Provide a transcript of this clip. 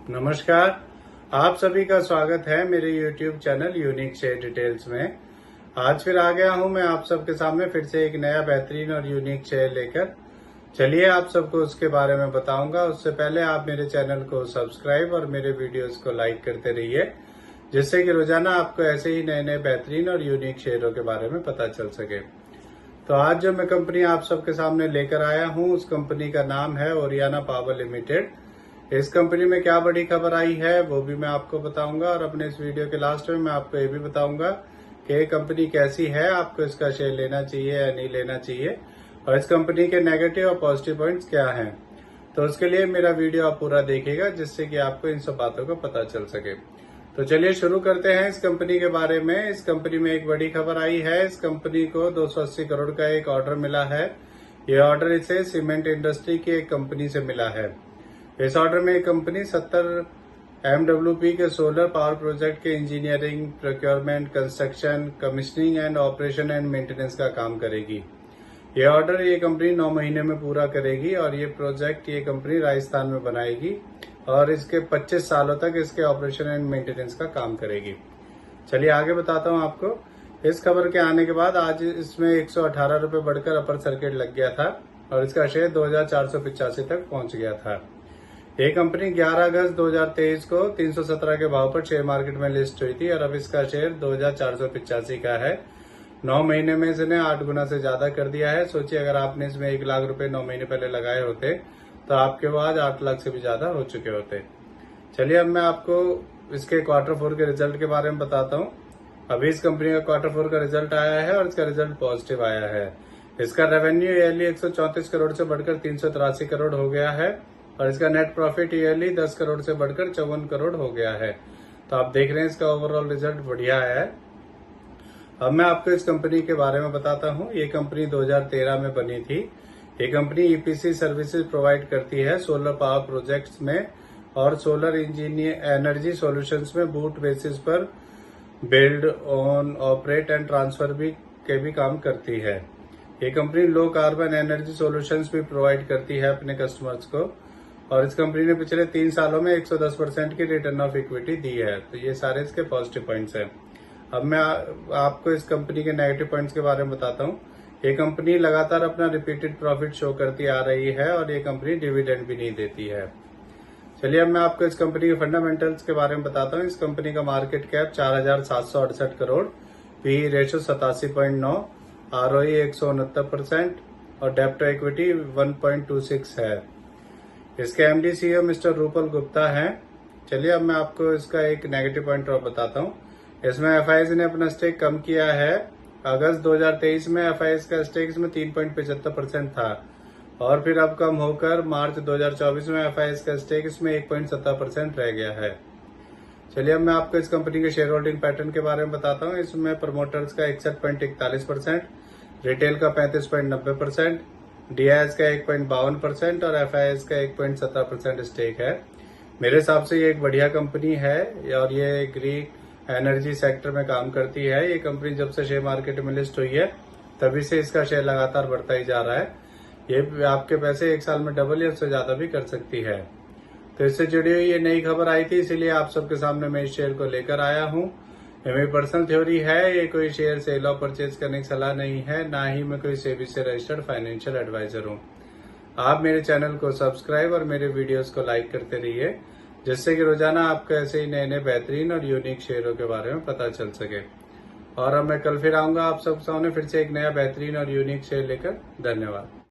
नमस्कार। आप सभी का स्वागत है मेरे YouTube channel unique share details में। आज फिर आ गया हूं मैं आप सबके सामने फिर से एक नया बेहतरीन और यूनिक शेयर लेकर। चलिए आप सबको उसके बारे में बताऊंगा। उससे पहले आप मेरे चैनल को सब्सक्राइब और मेरे वीडियोस को लाइक करते रहिए, जिससे कि रोजाना आपको ऐसे ही नए नए बेहतरीन और यूनिक शेयरों के बारे में पता चल सके। तो आज जो मैं कंपनी आप सबके सामने लेकर आया हूँ, उस कंपनी का नाम है ओरियाना पावर लिमिटेड। इस कंपनी में क्या बड़ी खबर आई है वो भी मैं आपको बताऊंगा, और अपने इस वीडियो के लास्ट में मैं आपको ये भी बताऊंगा कि ये कंपनी कैसी है, आपको इसका शेयर लेना चाहिए या नहीं लेना चाहिए, और इस कंपनी के नेगेटिव और पॉजिटिव पॉइंट्स क्या हैं। तो उसके लिए मेरा वीडियो आप पूरा देखिएगा, जिससे कि आपको इन सब बातों का पता चल सके। तो चलिए शुरू करते हैं इस कंपनी के बारे में। इस कंपनी में एक बड़ी खबर आई है। इस कंपनी को 280 करोड़ का एक ऑर्डर मिला है। ये ऑर्डर इसे सीमेंट इंडस्ट्री की एक कंपनी से मिला है। इस ऑर्डर में कंपनी 70 MWP के सोलर पावर प्रोजेक्ट के engineering, procurement, construction, commissioning and operation and maintenance का काम करेगी। ये ऑर्डर ये कंपनी 9 महीने में पूरा करेगी, और ये प्रोजेक्ट ये कंपनी राजस्थान में बनाएगी, और इसके 25 सालों तक इसके ऑपरेशन एंड मेंटेनेंस का काम करेगी। चलिए आगे बताता हूँ आपको। इस खबर के आने के बाद आज इसमें 118 रुपए बढ़कर अपर सर्किट लग गया था, और इसका शेयर 2485 तक पहुंच गया था। ये कंपनी 11 अगस्त 2023 को 317 के भाव पर शेयर मार्केट में लिस्ट हुई थी, और अब इसका शेयर 2485 का है। 9 महीने में इसने 8 गुना से ज्यादा कर दिया है। सोचिए, अगर आपने इसमें 1 लाख रुपए 9 महीने पहले लगाए होते तो आपके वो आज 8 लाख से भी ज्यादा हो चुके होते। चलिए अब मैं आपको इसके Q4 के रिजल्ट के बारे में बताता हूँ। अभी इस कंपनी का Q4 का रिजल्ट आया है, और इसका रिजल्ट पॉजिटिव आया है। इसका रेवेन्यू ईयरली 134 करोड़ से बढ़कर 383 करोड़ हो गया है, और इसका नेट प्रॉफिट ईयरली 10 करोड़ से बढ़कर 54 करोड़ हो गया है। तो आप देख रहे हैं इसका ओवरऑल रिजल्ट बढ़िया है। अब मैं आपको इस कंपनी के बारे में बताता हूँ। ये कंपनी 2013 में बनी थी। ये कंपनी ईपीसी सर्विसेज प्रोवाइड करती है सोलर पावर प्रोजेक्ट्स में, और सोलर इंजीनियर एनर्जी सॉल्यूशंस में बूट बेसिस पर build, own, operate and transfer के भी काम करती है। ये company low carbon energy solutions भी प्रोवाइड करती है अपने कस्टमर्स को, और इस कंपनी ने पिछले 3 सालों में 110% की रिटर्न ऑफ इक्विटी दी है। तो ये सारे इसके पॉजिटिव पॉइंट्स हैं। अब मैं आपको इस कंपनी के नेगेटिव पॉइंट्स के बारे में बताता हूँ। ये कंपनी लगातार अपना रिपीटेड प्रॉफिट शो करती आ रही है, और ये कंपनी डिविडेंड भी नहीं देती है। चलिए अब मैं आपको इस कंपनी के फंडामेंटल्स के बारे में बताता हूँ। इस कंपनी का market cap 4768 crore, P ratio 87.9, ROE 169%, और डेब्ट टू इक्विटी 1.26 है। इसके MD CEO mister Rupal Gupta हैं। चलिए अब मैं आपको इसका एक नेगेटिव पॉइंट और बताता हूँ। इसमें FIS ने अपना स्टेक कम किया है। अगस्त 2023 में FIS का स्टेक इसमें 3.75% था, और फिर अब कम होकर मार्च 2024 में FIS का स्टेक इसमें 1.70% रह गया है। चलिए अब मैं आपको इस कंपनी के शेयर होल्डिंग पैटर्न के बारे में बताता हूँ। इसमें प्रमोटर्स का 61.41%, रिटेल का 35.90%, DIS का 1.52% और FIS का 1.17% स्टेक है। मेरे हिसाब से ये एक बढ़िया कंपनी है, और ये ग्रीन एनर्जी सेक्टर में काम करती है। ये कंपनी जब से शेयर मार्केट में लिस्ट हुई है तभी से इसका शेयर लगातार बढ़ता ही जा रहा है। ये आपके पैसे 1 साल में डबल या उससे ज्यादा भी कर सकती है। तो इससे जुड़ी हुई ये नई खबर आई थी, इसीलिए आप सबके सामने मैं इस शेयर को लेकर आया हूँ। ये मेरी पर्सनल थ्योरी है। ये कोई शेयर सेल और परचेज करने की सलाह नहीं है, ना ही मैं कोई सेबी से रजिस्टर्ड फाइनेंशियल एडवाइजर हूँ। आप मेरे चैनल को सब्सक्राइब और मेरे वीडियोस को लाइक करते रहिए, जिससे कि रोजाना आपको ऐसे ही नए नए बेहतरीन और यूनिक शेयरों के बारे में पता चल सके। और अब मैं कल फिर आऊंगा आप सब सामने फिर से एक नया बेहतरीन और यूनिक शेयर लेकर। धन्यवाद।